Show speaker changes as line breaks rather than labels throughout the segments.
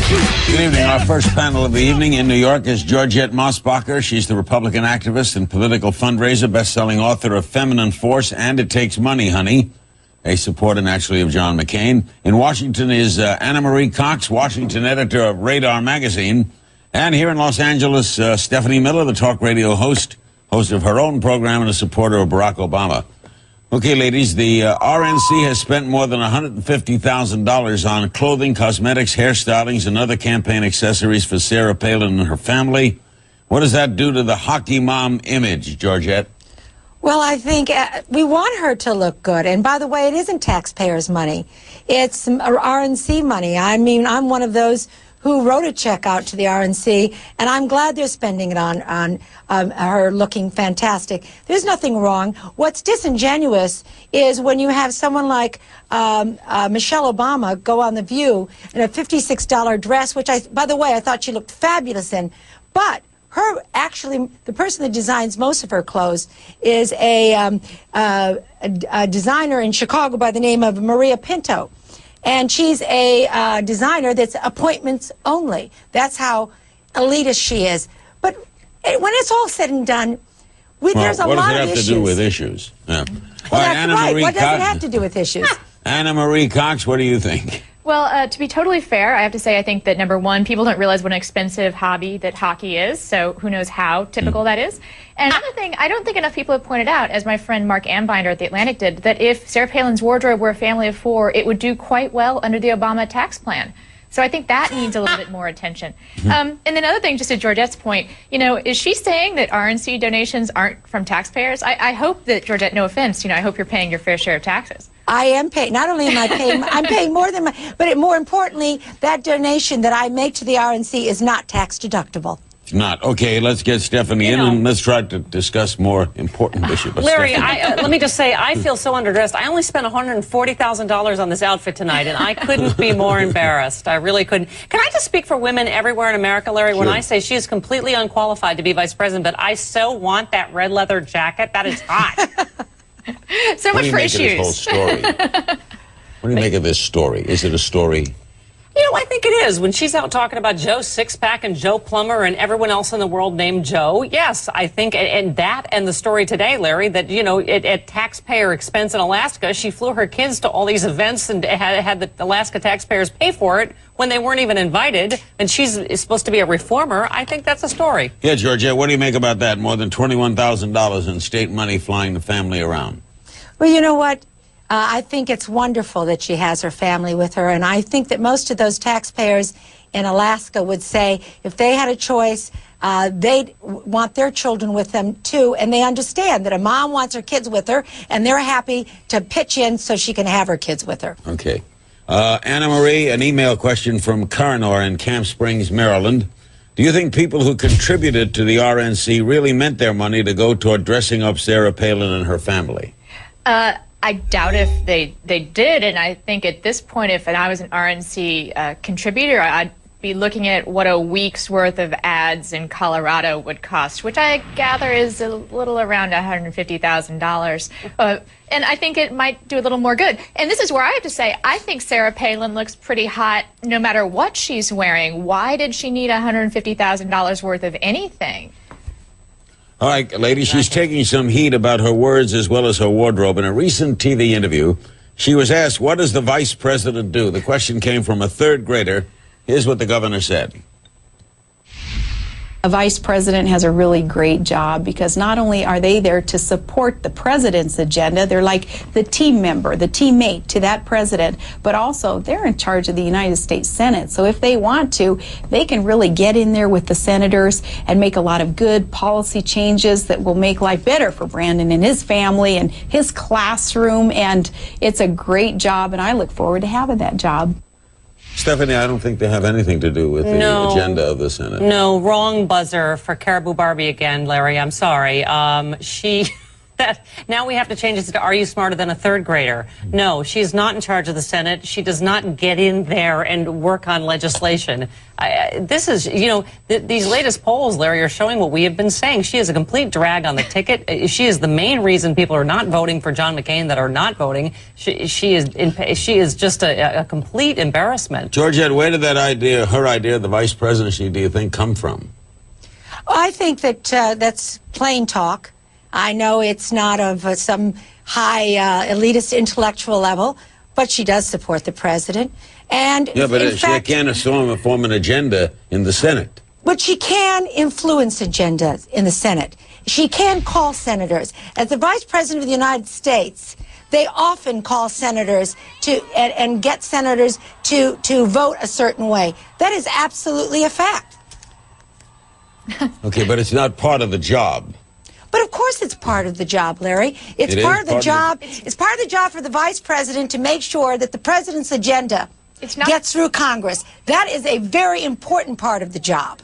Good evening. Our first panel of the evening in New York is Georgette Mosbacher. She's the Republican activist and political fundraiser, best-selling author of Feminine Force and It Takes Money, Honey, a supporter naturally of John McCain. In Washington is Anna Marie Cox, Washington editor of Radar magazine. And here in Los Angeles, Stephanie Miller, the talk radio host of her own program and a supporter of Barack Obama. Okay, ladies, the RNC has spent more than $150,000 on clothing, cosmetics, hairstylings, and other campaign accessories for Sarah Palin and her family. What does that do to the hockey mom image, Georgette?
Well, I think we want her to look good. And by the way, it isn't taxpayers' money. It's RNC money. I mean, I'm one of those who wrote a check out to the RNC, and I'm glad they're spending it on her looking fantastic. There's nothing wrong. What's disingenuous is when you have someone like Michelle Obama go on The View in a $56 dress, which, by the way, I thought she looked fabulous in. But the person that designs most of her clothes is a designer in Chicago by the name of Maria Pinto. And she's a designer that's appointments only. That's how elitist she is. But when it's all said and done, there's a lot of issues.
What does it have to do with issues? Yeah.
Well, that's right. What does it have to do with issues?
Anna Marie Cox, what do you think?
Well, to be totally fair, I have to say I think that, number one, people don't realize what an expensive hobby that hockey is, so who knows how typical that is. And another thing, I don't think enough people have pointed out, as my friend Mark Ambinder at The Atlantic did, that if Sarah Palin's wardrobe were a family of four, it would do quite well under the Obama tax plan. So I think that needs a little bit more attention. And then another thing, just to Georgette's point, you know, is she saying that RNC donations aren't from taxpayers? I hope that, Georgette, no offense, you know, I hope you're paying your fair share of taxes.
I am paying. Not only am I paying, I'm paying more than but more importantly, that donation that I make to the RNC is not tax deductible.
It's not. Okay, let's get Stephanie in and let's try to discuss more important issues.
Larry, let me just say, I feel so underdressed. I only spent $140,000 on this outfit tonight, and I couldn't be more embarrassed. I really couldn't. Can I just speak for women everywhere in America, Larry? Sure. When I say she is completely unqualified to be vice president, but I so want that red leather jacket. That is hot.
So much for issues.
What do you make of this whole story? What do you make of this story? Is it a story?
You know, I think it is. When she's out talking about Joe Sixpack and Joe Plumber and everyone else in the world named Joe, yes, I think, and that and the story today, Larry, that, you know, at taxpayer expense in Alaska, she flew her kids to all these events and had the Alaska taxpayers pay for it when they weren't even invited, and she's supposed to be a reformer. I think that's a story.
Yeah, Georgette, what do you make about that? More than $21,000 in state money flying the family around.
Well, you know what? I think it's wonderful that she has her family with her, and I think that most of those taxpayers in Alaska would say if they had a choice, they'd want their children with them too, and they understand that a mom wants her kids with her, and they're happy to pitch in so she can have her kids with her.
Okay. Anna Marie, an email question from Karanor in Camp Springs, Maryland. Do you think people who contributed to the RNC really meant their money to go toward dressing up Sarah Palin and her family?
I doubt if they did, and I think at this point, if I was an RNC contributor, I'd be looking at what a week's worth of ads in Colorado would cost, which I gather is a little around $150,000. And I think it might do a little more good. And this is where I have to say, I think Sarah Palin looks pretty hot no matter what she's wearing. Why did she need $150,000 worth of anything?
All right, ladies, she's taking some heat about her words as well as her wardrobe. In a recent TV interview, she was asked, what does the vice president do? The question came from a third grader. Here's what the governor said.
A vice president has a really great job because not only are they there to support the president's agenda, they're like the team member, the teammate to that president, but also they're in charge of the United States Senate. So if they want to, they can really get in there with the senators and make a lot of good policy changes that will make life better for Brandon and his family and his classroom. And it's a great job, and I look forward to having that job.
Stephanie, I don't think they have anything to do with the agenda of the Senate.
No, wrong buzzer for Caribou Barbie again, Larry. I'm sorry. That now we have to change it to, are you smarter than a third grader? No, she is not in charge of the Senate. She does not get in there and work on legislation. This is, these latest polls, Larry, are showing what we have been saying. She is a complete drag on the ticket. She is the main reason people are not voting for John McCain that are not voting. She is just a complete embarrassment.
Georgette, where did that idea, her idea of the vice presidency, do you think, come from?
I think that that's plain talk. I know it's not of some high elitist intellectual level, but she does support the president. And
Yeah, but
in fact,
she can't form an agenda in the Senate.
But she can influence agendas in the Senate. She can call senators. As the Vice President of the United States, they often call senators and get senators to vote a certain way. That is absolutely a fact.
Okay, but it's not part of the job.
But of course it's part of the job, Larry. It's part of the job. It's part of the job for the Vice President to make sure that the president's agenda gets through Congress. That is a very important part of the job.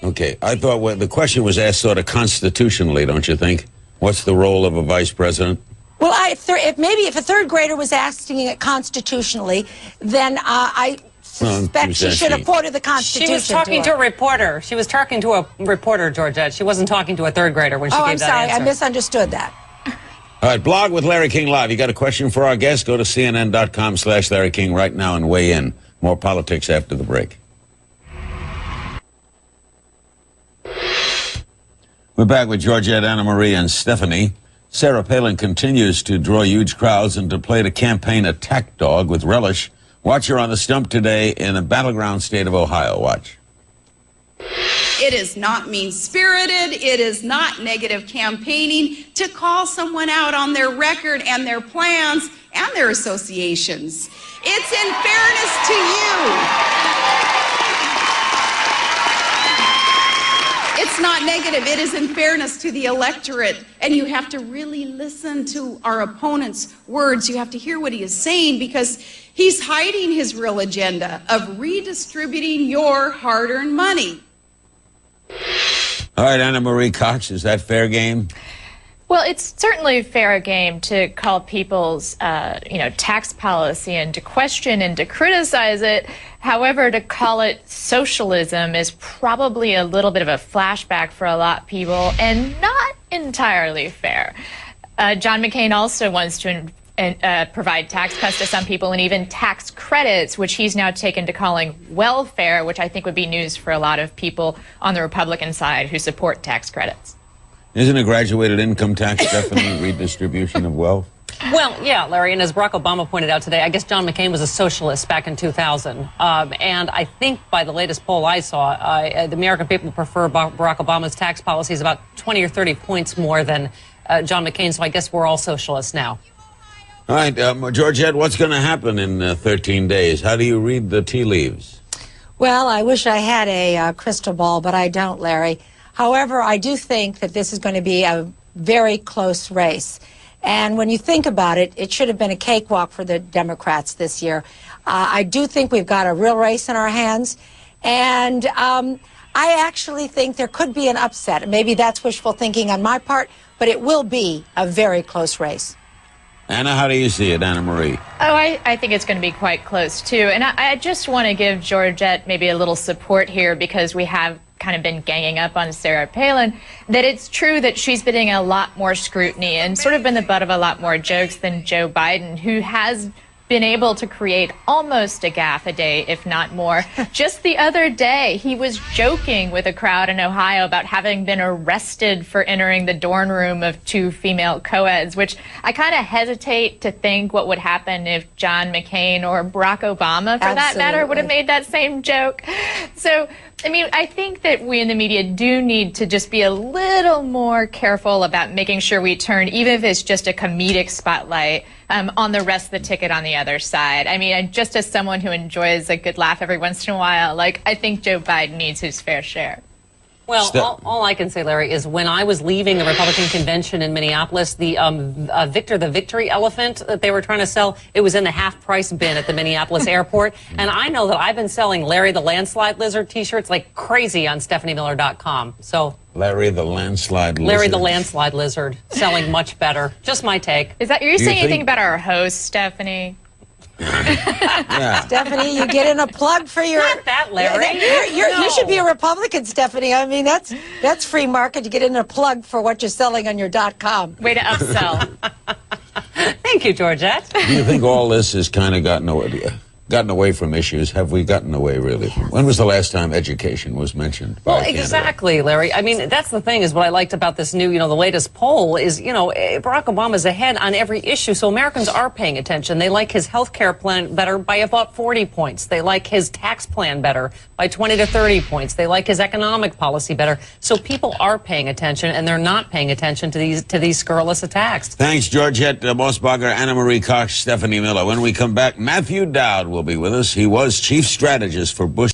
Okay, I thought the question was asked sort of constitutionally, don't you think? What's the role of a vice president?
Well, if a third grader was asking it constitutionally, then I suspect she should have quoted the Constitution.
She was talking to a reporter. She was talking to a reporter, Georgette. She wasn't talking to a third grader when she gave that answer.
I'm sorry. I misunderstood that.
All right, Blog with Larry King Live. You got a question for our guest? Go to CNN.com/Larry King right now and weigh in. More politics after the break. We're back with Georgette, Anna Marie, and Stephanie. Sarah Palin continues to draw huge crowds and to play the campaign attack dog with relish. Watch her on the stump today in the battleground state of Ohio. Watch.
It is not mean-spirited. It is not negative campaigning to call someone out on their record and their plans and their associations. It's in fairness to you. It's not negative. It is in fairness to the electorate. And you have to really listen to our opponent's words. You have to hear what he is saying, because he's hiding his real agenda of redistributing your hard-earned money.
All right, Anna Marie Cox, is that fair game?
Well, it's certainly fair game to call people's, tax policy and to question and to criticize it. However, to call it socialism is probably a little bit of a flashback for a lot of people and not entirely fair. John McCain also wants to provide tax cuts to some people and even tax credits, which he's now taken to calling welfare, which I think would be news for a lot of people on the Republican side who support tax credits.
Isn't a graduated income tax definitely redistribution of wealth?
Well, yeah, Larry, and as Barack Obama pointed out today, I guess John McCain was a socialist back in 2000. And I think by the latest poll I saw, the American people prefer Barack Obama's tax policies about 20 or 30 points more than John McCain, so I guess we're all socialists now.
All right, Georgette, what's going to happen in 13 days? How do you read the tea leaves?
Well, I wish I had a crystal ball, but I don't, Larry. However, I do think that this is going to be a very close race. And when you think about it, it should have been a cakewalk for the Democrats this year. I do think we've got a real race in our hands. And I actually think there could be an upset. Maybe that's wishful thinking on my part, but it will be a very close race.
Anna, how do you see it, Anna Marie?
Oh, I think it's going to be quite close, too. And I just want to give Georgette maybe a little support here, because we have kind of been ganging up on Sarah Palin, that it's true that she's been getting a lot more scrutiny and sort of been the butt of a lot more jokes than Joe Biden, who has been able to create almost a gaffe a day, if not more. Just the other day, he was joking with a crowd in Ohio about having been arrested for entering the dorm room of two female co-eds, which I kind of hesitate to think what would happen if John McCain or Barack Obama, for that matter, would have made that same joke. So, I mean, I think that we in the media do need to just be a little more careful about making sure we turn, even if it's just a comedic spotlight, on the rest of the ticket on the other side. I mean, just as someone who enjoys a good laugh every once in a while, I think Joe Biden needs his fair share.
Well, all I can say, Larry, is when I was leaving the Republican convention in Minneapolis, the Victor the Victory elephant that they were trying to sell, it was in the half-price bin at the Minneapolis airport. And I know that I've been selling Larry the Landslide Lizard T-shirts like crazy on StephanieMiller.com. So
Larry the Landslide Lizard.
Larry the Landslide Lizard, selling much better. Just my take.
Is that, are you saying anything about our host, Stephanie?
Yeah.
Stephanie, you get in a plug for your.
Not that, Larry.
You should be a Republican, Stephanie. I mean, that's free market. You get in a plug for what you're selling on your .com.
Way to upsell.
Thank you, Georgette.
Do you think all this has kind of gotten away from issues? Have we gotten away really from? When was the last time education was mentioned by a candidate?
Exactly, Larry. I mean, that's the thing is what I liked about this new, the latest poll is, Barack Obama's ahead on every issue. So Americans are paying attention. They like his health care plan better by about 40 points. They like his tax plan better by 20 to 30 points. They like his economic policy better. So people are paying attention, and they're not paying attention to these scurrilous attacks.
Thanks, Georgette Mosbacher, Anna Marie Cox, Stephanie Miller. When we come back, Matthew Dowd will be with us. He was chief strategist for Bush